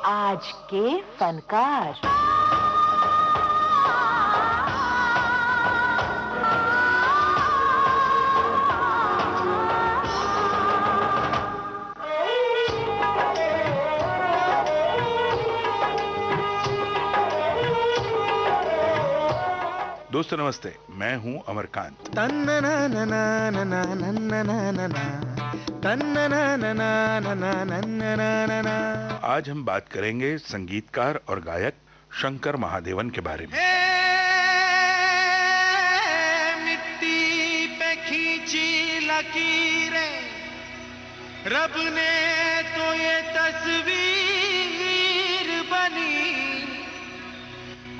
आज के फनकार। दोस्तों नमस्ते, मैं हूं अमरकांत। आज हम बात करेंगे संगीतकार और गायक शंकर महादेवन के बारे में। मिट्टी पे खींची लकीरें, रब ने तो ये तस्वीर बनी।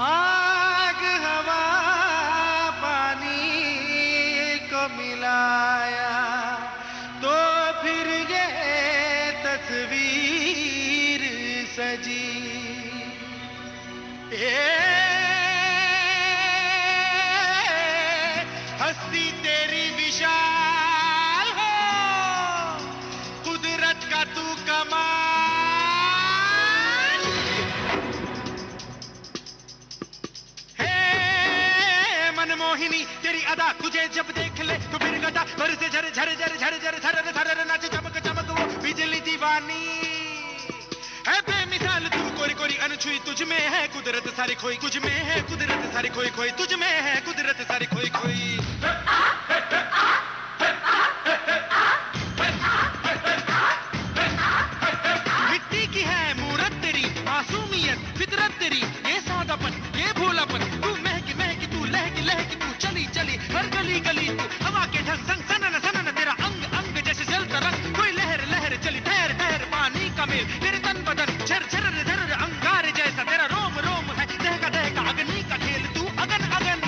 आग हवा पानी को मिलाया तो फिर ये तस्वीर सजी। हस्ती तेरी विशाल हो, कुदरत का तू कमाल। मनमोहिनी तेरी अदा, तुझे जब देख ले तो फिर गदा भर से झर झर झर झर झर झर झर नाच चमक चमक वो बिजली दीवानी है। बेमिसाल तू कोरी कोरी अनछुई, तुझ में है कुदरत सारी खोई, तुझ में है कुदरत सारी खोई खोई, तुझ में है कुदरत सारी खोई खोई। मिट्टी की है मूरत तेरी, मासूमियत फितरत तेरी, ये सादापन ये भोलापन, तू महकी महकी तू लहकी लहकी तू चली चली हर गली गली तू हवा के ढंग संग सनन सनन तेरा अंग अंग जैसे जलता रंग। कोई लहर लहर चली ठहर ठहर पानी का मेल, तेरे तन बदन झर झर झर अंगार जैसा, तेरा रोम रोम है दहका दहका अग्नि का खेल, तू अगन अगन।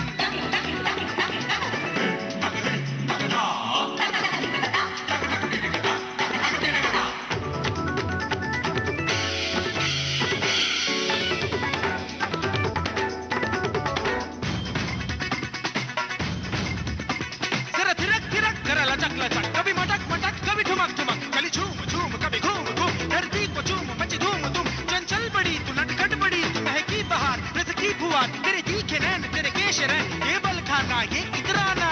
कभी मटक मटक कभी ठुमक ठुमक, चली झूम झूम कभी घूम घूम, धरती को चूम मची धूम धूम। चंचल बड़ी तू नटखट बड़ी तू, महकी बहार रस की फुहार, तेरे तीखे नैन तेरे केश रैन, ये बल खाना ये इतराना।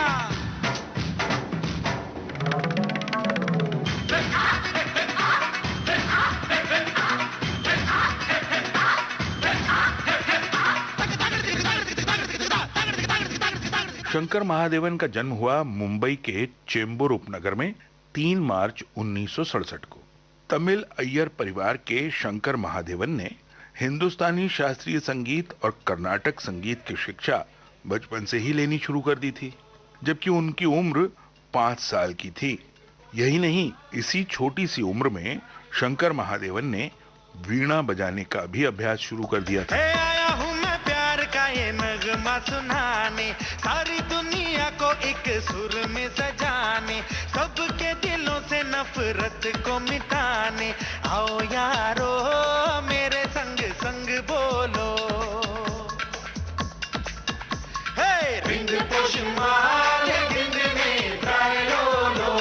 शंकर महादेवन का जन्म हुआ मुंबई के चेंबूर उपनगर में 3 मार्च 1967 को। तमिल अय्यर परिवार के शंकर महादेवन ने हिंदुस्तानी शास्त्रीय संगीत और कर्नाटक संगीत की शिक्षा बचपन से ही लेनी शुरू कर दी थी, जबकि उनकी उम्र 5 साल की थी। यही नहीं, इसी छोटी सी उम्र में शंकर महादेवन ने वीणा बजाने का भी अभ्यास शुरू कर दिया था। आया हूँ मैं प्यार का ये नगमा सुनाने, सारी दुनिया को एक सुर में सजाने, सबके दिलों से नफरत को मिटाने। आओ यारो मेरे संग संग बोलो, हे रिंग पोषमाल गिंद में ट्रायलो लो।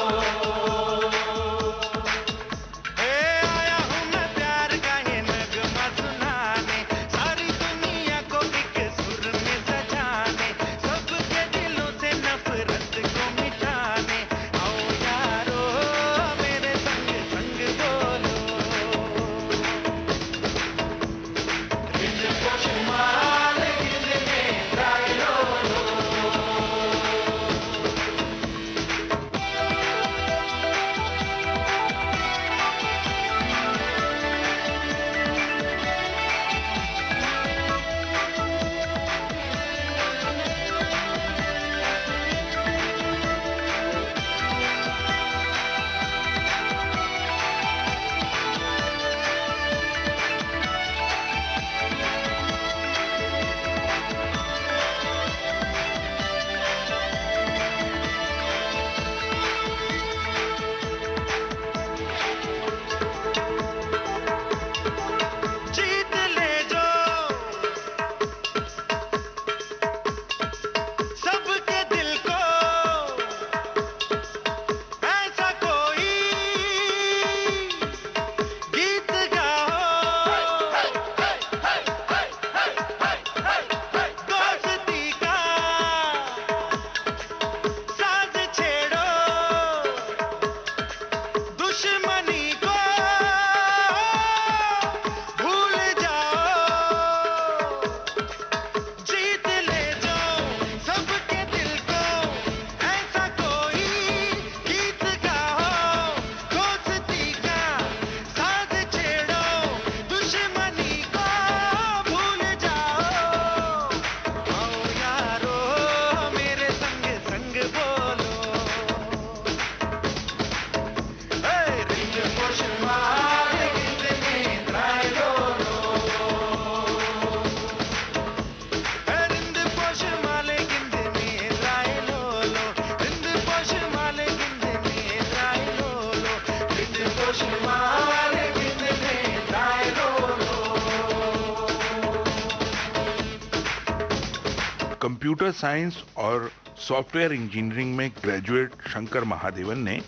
कंप्यूटर साइंस और सॉफ्टवेयर इंजीनियरिंग में ग्रेजुएट शंकर महादेवन ने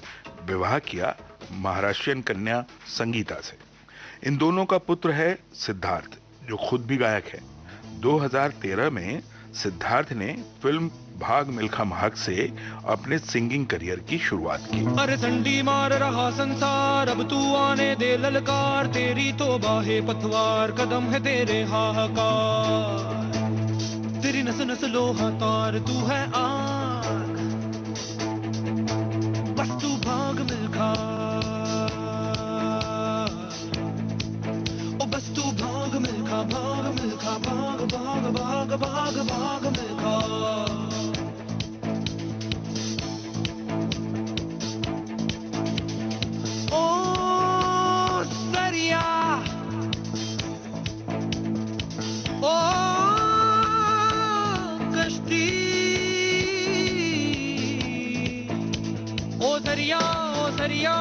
विवाह किया महाराष्ट्रियन कन्या संगीता से। इन दोनों का पुत्र है सिद्धार्थ, जो खुद भी गायक है। 2013 में सिद्धार्थ ने फिल्म भाग मिल्खा भाग से अपने सिंगिंग करियर की शुरुआत की। अरे डंडी मार रहा संसार, अब तू आने दे ललकार, तेरी तो बाहे पतवार, कदम है तेरे हाहाकार, तेरी नस नस लोहा तार, तू है आग, बस तू भाग मिल्खा, ओ बस तू भाग मिल्खा, भाग मिल्खा, भाग भाग भाग भाग भाग मिल्खा। ओ दरिया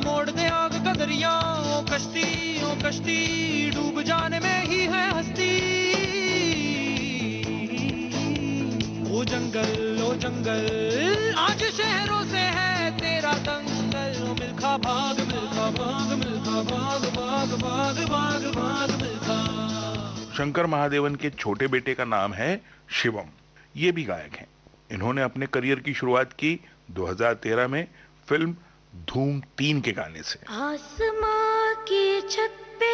मोड़ दे आग का दरिया, ओ कश्ती डूब जाने में ही है हस्ती। ओ जंगल आज शहरों से है तेरा दंगल, ओ मिल्खा भाग मिल्खा भाग मिल्खा भाग भाग भाग भाग भाग मिल्खा। शंकर महादेवन के छोटे बेटे का नाम है शिवम, ये भी गायक हैं। इन्होंने अपने करियर की शुरुआत की 2013 में फिल्म धूम 3 के गाने से। आसमां की छत पे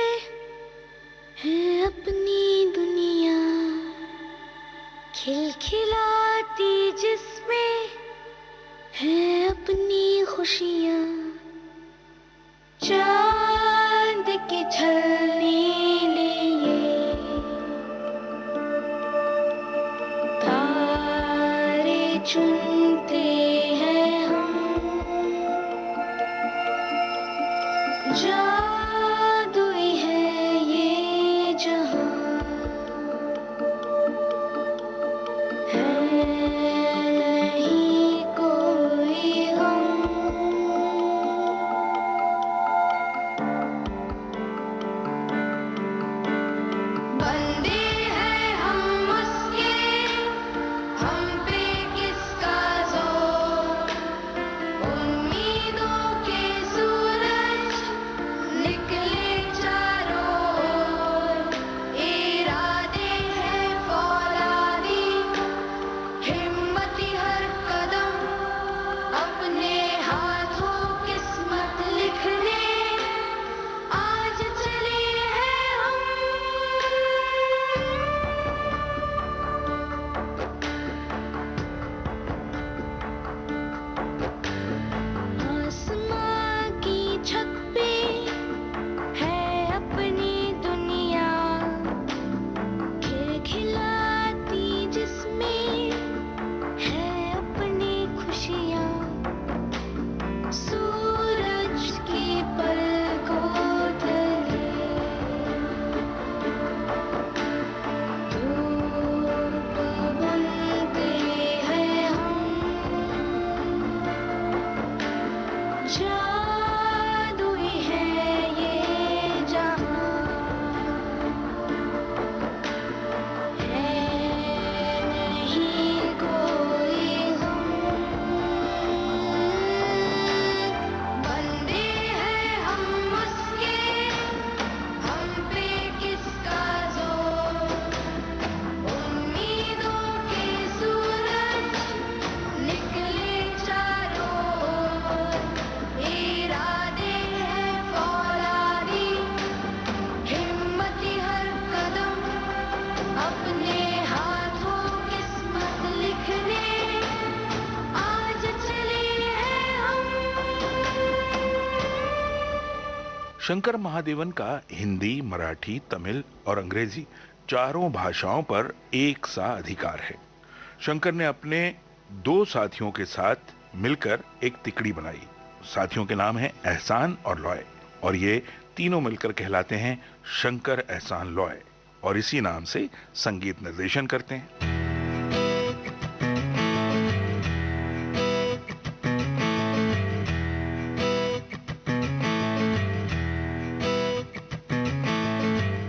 है अपनी दुनिया, खिलखिलाती जिसमें है अपनी खुशियाँ, चांद के छलने लिए तारे चुनते हैं हम, जादुई है ये जहां, है नहीं कोई गम, बंदे हैं हम उसके, हम पे किसका जोर, उम्मीदों के सूरज निकले चारों ओर, इरादे हैं फौलादी, हिम्मती हर कदम, अपने हाथों किस्मत लिखने आज चले हैं हम। आसमां की छत पे है अपनी दुनिया, खिलखिलाती जिसमें है अपनी खुशियाँ, सूरज की पलकों तले धूप बनते हैं हम, जादुई है ये जहां, है नहीं कोई गम, बंदे हैं हम उसके, हम पे किसका जोर, उम्मीदों के सूरज निकले चारों ओर, इरादे हैं फौलादी, हिम्मती हर कदम, अपने हाथों किस्मत लिखने आज चले हैं हम। शंकर महादेवन का हिंदी, मराठी, तमिल और अंग्रेजी चारों भाषाओं पर एक सा अधिकार है। शंकर ने अपने 2 साथियों के साथ मिलकर एक तिकड़ी बनाई। साथियों के नाम हैं एहसान और लॉय, और ये तीनों मिलकर कहलाते हैं शंकर एहसान लॉय, और इसी नाम से संगीत निर्देशन करते हैं।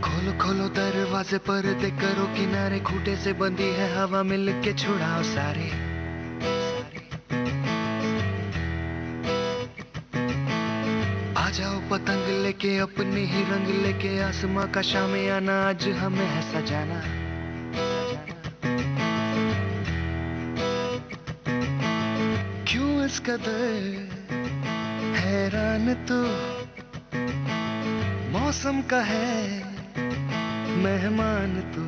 खोलो खोलो दरवाजे पर्दे करो किनारे, खूंटे से बंधी है हवा मिल के छुड़ाओ सारे। आ जाओ पतंग लेके अपने ही रंग लेके, आसमां का शामियाना आज हमें है सजाना। क्यों इस कदर हैरान तू, मौसम का है मेहमान तू।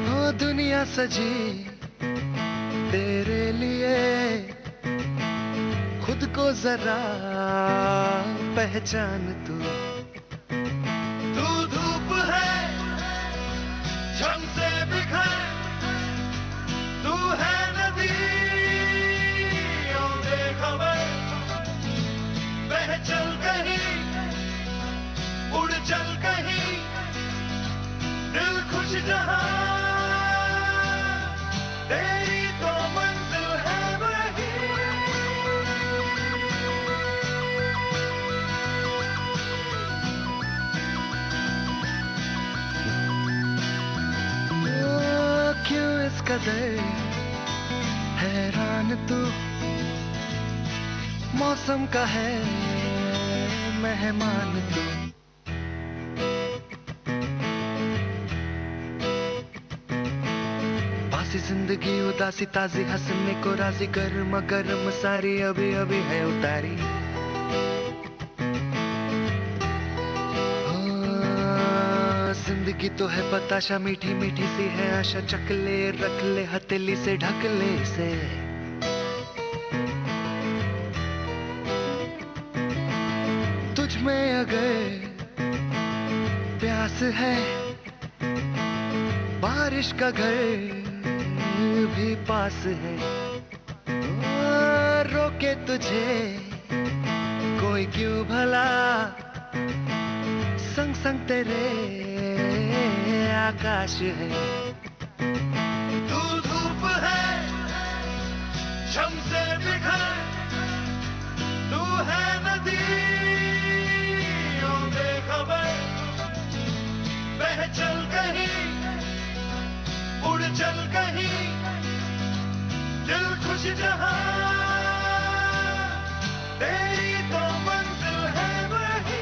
हो दुनिया सजी तेरे लिए, खुद को जरा पहचान तू। तू धूप है झम से बिखर, तू है नदी बेखबर, बह चल कहीं उड़ चल कहीं, दिल खुश जहां तेरी तो मंजिल है वही। ओ, क्यों इस कदर हैरान तू, मौसम का है मेहमान तू। बासी जिंदगी उदासी ताजी हंसने को राजी, गर्म गर्म सारी अभी अभी है उतारी। जिंदगी तो है बताशा मीठी मीठी सी है आशा, चकले रख ले हथेली से ढक ले से। तुझ में अगर प्यास है, बारिश का घर भी पास है। रोके तुझे कोई क्यों भला, संग संग तेरे आकाश है। तू धूप है शम से बिखर, तू है नदी बेखबर, बह चल कहीं उड़ चल कहीं, दिल खुश जहां तेरी तो मंजिल है वही।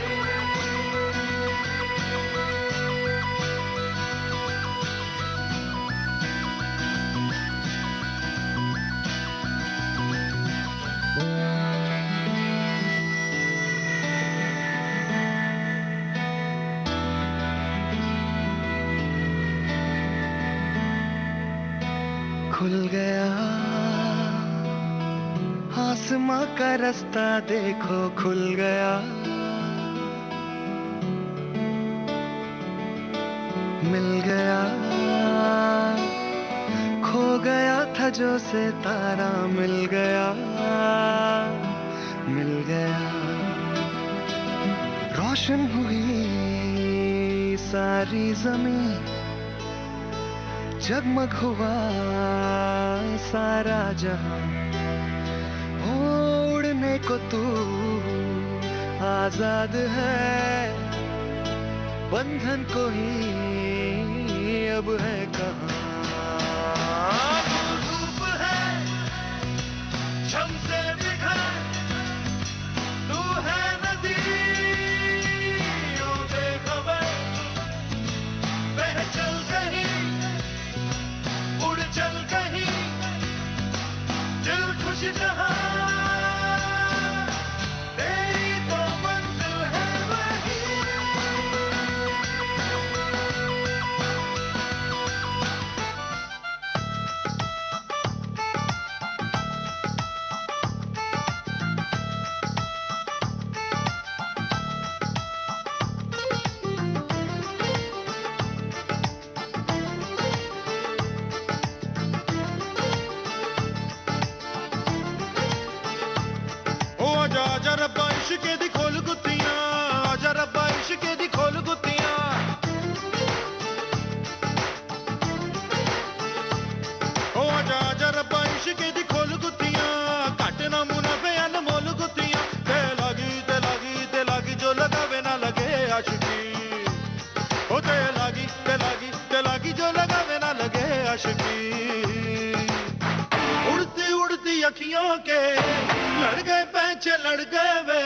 खुल गया आसमां का रास्ता देखो, खुल गया मिल गया, खो गया था जो से तारा, मिल गया मिल गया। रोशन हुई सारी जमीन, जगमग हुआ सारा जहां। उड़ने को तू आजाद है, बंधन को ही अब है कहां। धूप है शम से बिखर, तू है नदी बेखबर, बह चल कहीं उड़ चल कहीं, दिल खुश जहां तेरी तो मंजिल है वही। आशिकी उड़ती उड़ती अखियों के लड़ गए पैचे लड़ गए वे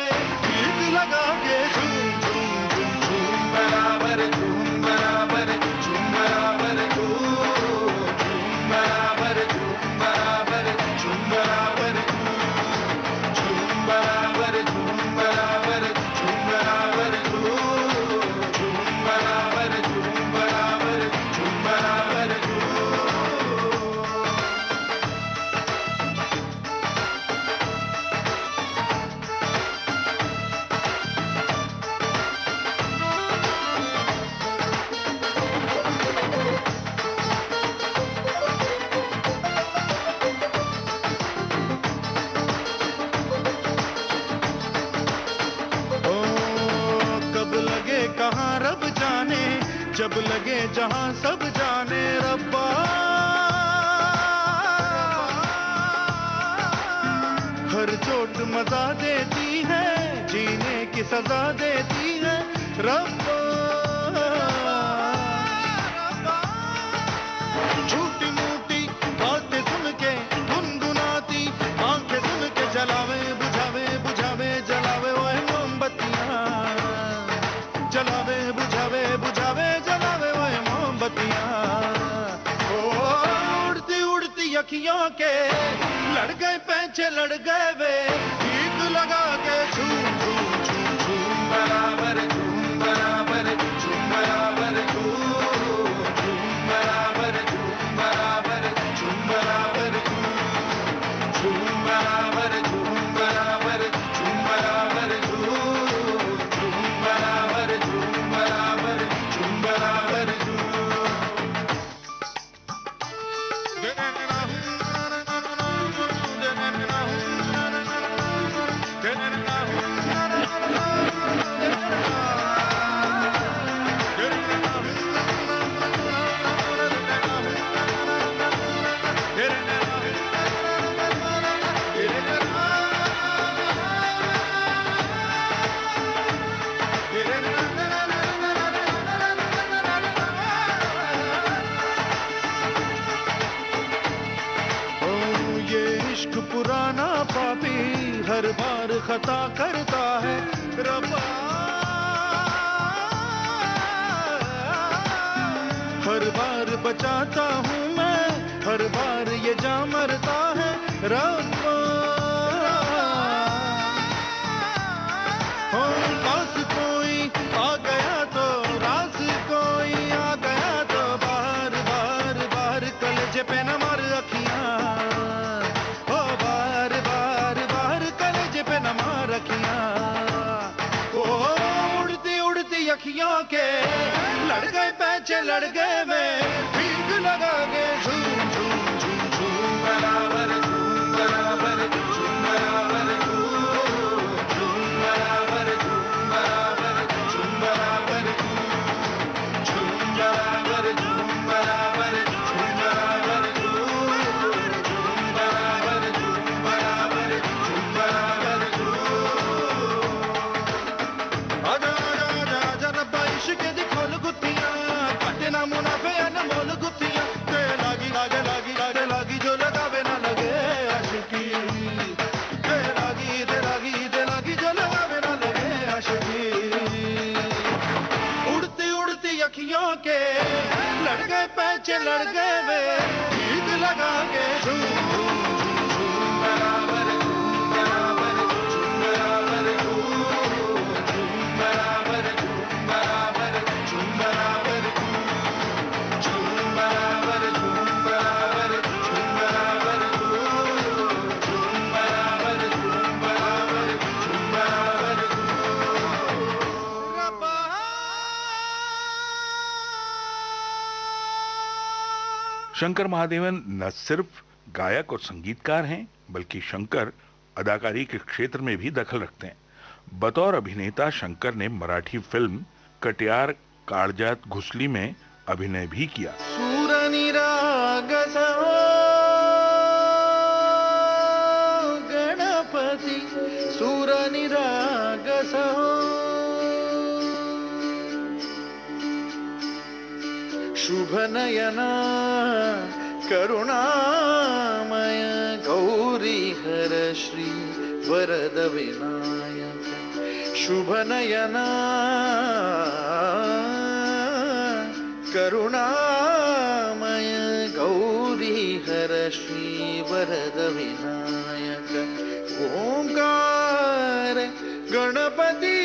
गीत लगा के झूम झूम झूम झूम बराबर झूम बराबर झूम बराबर झूम बराबर झूम बराबर झूम बराबर झूम बराबर झूम बराबर झूम बराबर झूम बराबर झूम बराबर झूम बराबर कहाँ रब जाने जब लगे जहाँ सब जाने रब्बा हर चोट मजा देती है जीने की सजा देती है रब्बा झूठी मूठी बातें सुन के गुनगुनाती आंखें सुन के जलावे बुझावे बुझावे जलावे वो मोमबत्तियाँ जलावे बुझावे बुझावे जलावे वो मोमबत्तियाँ उड़ती उड़ती अखियों के लड़ गए पैचे लड़ गए वे गीत लगा के झूम झूम झूम झूम बराबर झूम बराबर झूम बराबर झूम बराबर झूम बराबर झूम बराबर झूम बराबर झूम बराबर झूम बराबर झूम बराबर झूम बराबर झूम बराबर पुराना पापी हर बार खता करता है रब्बा हर बार बचाता हूँ मैं हर बार ये जा मरता है रब्बा पास कोई आ गया तो रास कोई आ गया तो बाहर बाहर बाहर कलेजे पे न मार अखियाँ उड़ती उड़ती अखियों के लड़ गए पैचे लड़ गए वे भीग लगा के झूम झूम झूम झूम बराबर झूम बराबर झूम बराबर झूम बराबर झूम बराबर झूम बराबर झूम बराबर झूम बराबर झूम बराबर झूम बराबर झूम बराबर झूम बराबर आजा आजा आजा रब्बा इश्क दी खोल गुत्तियां कटे ना मुनाफे अनमोल गुत्तियां ते लागी लागे लागी लागे लागी जो लगावे ना लगे आशिकी ते लागी जो लगावे ना लगे आशिकी उड़ती उड़ती अखियों के लड़ गए पैचे लड़ गए वे गीत लगा के झूम झूम झूम झूम बराबर झूम बराबर झूम बराबर झूम बराबर झूम बराबर झूम बराबर झूम बराबर झूम बराबर झूम बराबर झूम बराबर झूम बराबर झूम बराबर रब्बा शंकर महादेवन न सिर्फ गायक और संगीतकार हैं बल्कि शंकर अदाकारी के क्षेत्र में भी दखल रखते हैं। बतौर अभिनेता शंकर ने मराठी फिल्म कटियार काळजात घुसली में अभिनय भी किया। गणपति शुभ नयना करुणामय गौरी हर श्री वरद विनायक शुभ नयना करुणामय गौरी हर श्री वरद विनायक ओंकार गणपति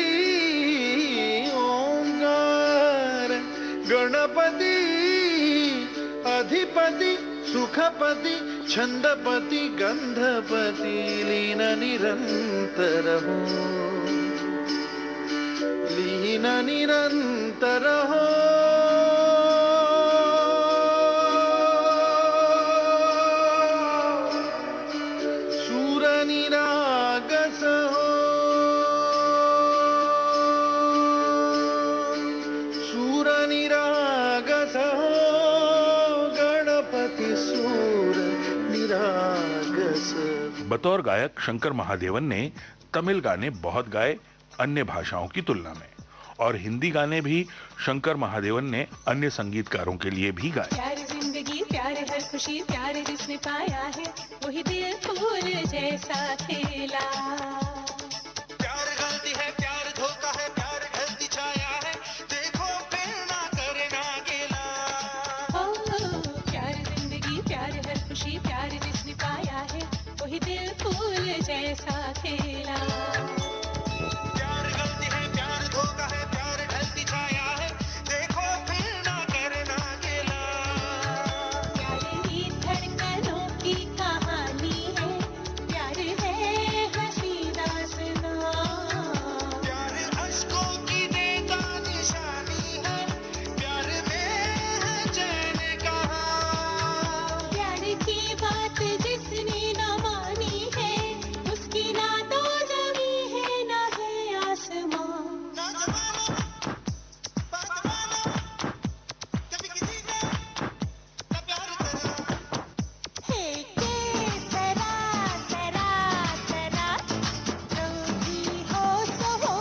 ओंकार गणपति अधिपति सुखपति छंदपति गंधपति लीन निरंतर हो लीन निरंतर हो सूर निरागस हो सूर निरागस हो गणपति सूर निरागस। बतौर गायक शंकर महादेवन ने तमिल गाने बहुत गाए अन्य भाषाओं की तुलना में, और हिंदी गाने भी शंकर महादेवन ने अन्य संगीतकारों के लिए भी गाए। प्यार जिंदगी प्यार हर खुशी प्यार जिसने पाया है वही दिल फूल जैसा खेला। प्यार गलती है प्यार धोखा है प्यार ढलती छाया है देखो फिर ना करना गिला। ओ प्यार जिंदगी प्यार हर खुशी प्यार जिसने पाया है वही दिल फूल जैसा खेला। प्यार गलती है प्यार धोखा है प्यार ढलती छाया है देखो फिर ना करना गिला। प्यार ही धड़कनों की कहानी है प्यार है हंसी दास्तां। प्यार अश्कों की देता निशानी है प्यार में है चैन कहाँ। प्यार की बात जिसने न मानी है उसकी ना तो जमी है ना है आसमां। ना जमाना बात माना कभी किसी ने ना प्यार करा। हे के सरा सरा सरा जो भी हो सो हो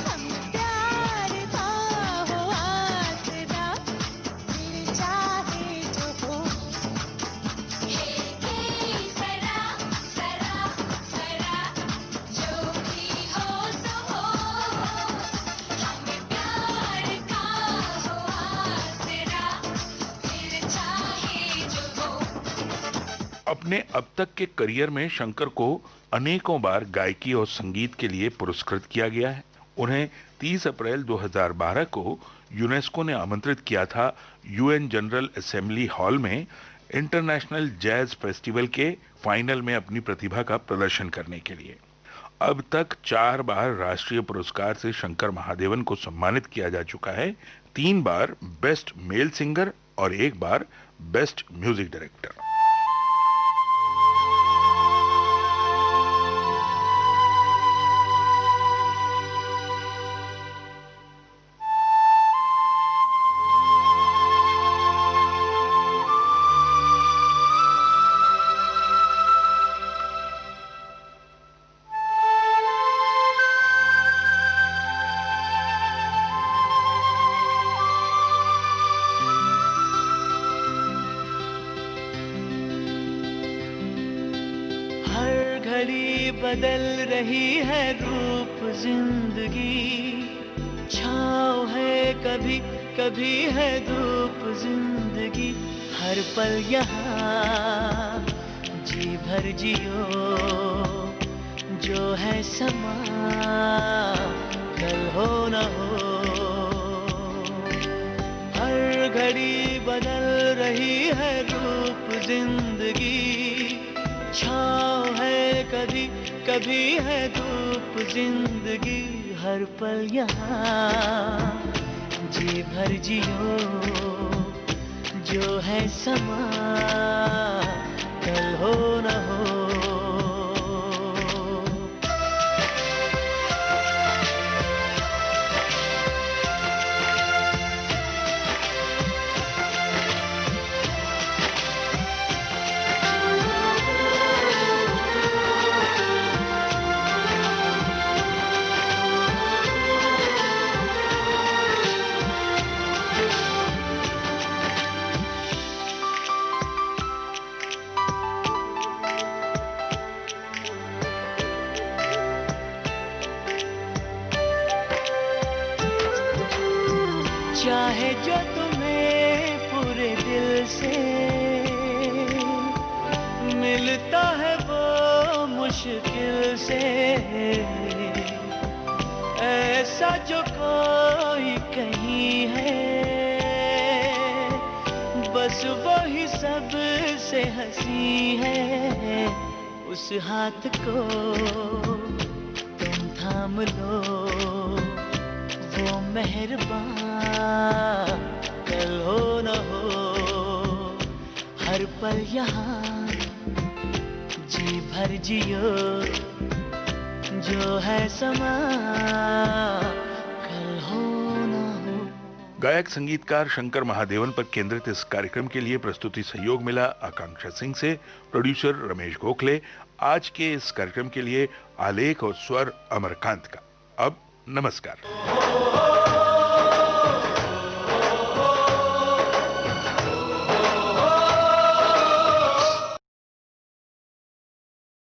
हम प्यार का हो आसरा दिल चाहे जो हो। हे के सरा सरा सरा जो भी हो सो हो हम प्यार का हो आसरा दिल चाहे जो हो। अपने अब तक के करियर में शंकर को अनेकों बार गायकी और संगीत के लिए पुरस्कृत किया गया है। उन्हें 30 अप्रैल 2012 को यूनेस्को ने आमंत्रित किया था यूएन जनरल असेंबली हॉल में इंटरनेशनल जैज फेस्टिवल के फाइनल में अपनी प्रतिभा का प्रदर्शन करने के लिए। अब तक 4 बार राष्ट्रीय पुरस्कार से शंकर महादेवन को सम्मानित किया जा चुका है, 3 बार बेस्ट मेल सिंगर और 1 बार बेस्ट म्यूजिक डायरेक्टर। हर घड़ी बदल रही है रूप जिंदगी छाँव है कभी कभी है धूप जिंदगी हर पल यहाँ जी भर जियो जो है समा कल हो न हो। हर घड़ी बदल रही है रूप जिंदगी छाँव है कभी कभी है धूप जिंदगी हर पल यहाँ जी भर जियो जो है समा कल हो न हो। चाहे जो तुम्हें पूरे दिल से मिलता है वो मुश्किल से, ऐसा जो कोई कहीं है बस वही सबसे हंसी है। उस हाथ को तुम थाम लो, वो मेहरबान कल हो न हो, हर पल यहाँ जी भर जियो, जो है समा कल हो न हो। गायक संगीतकार शंकर महादेवन पर केंद्रित इस कार्यक्रम के लिए प्रस्तुति सहयोग मिला आकांक्षा सिंह से, प्रोड्यूसर रमेश गोखले। आज के इस कार्यक्रम के लिए आलेख और स्वर अमरकांत का। अब नमस्कार।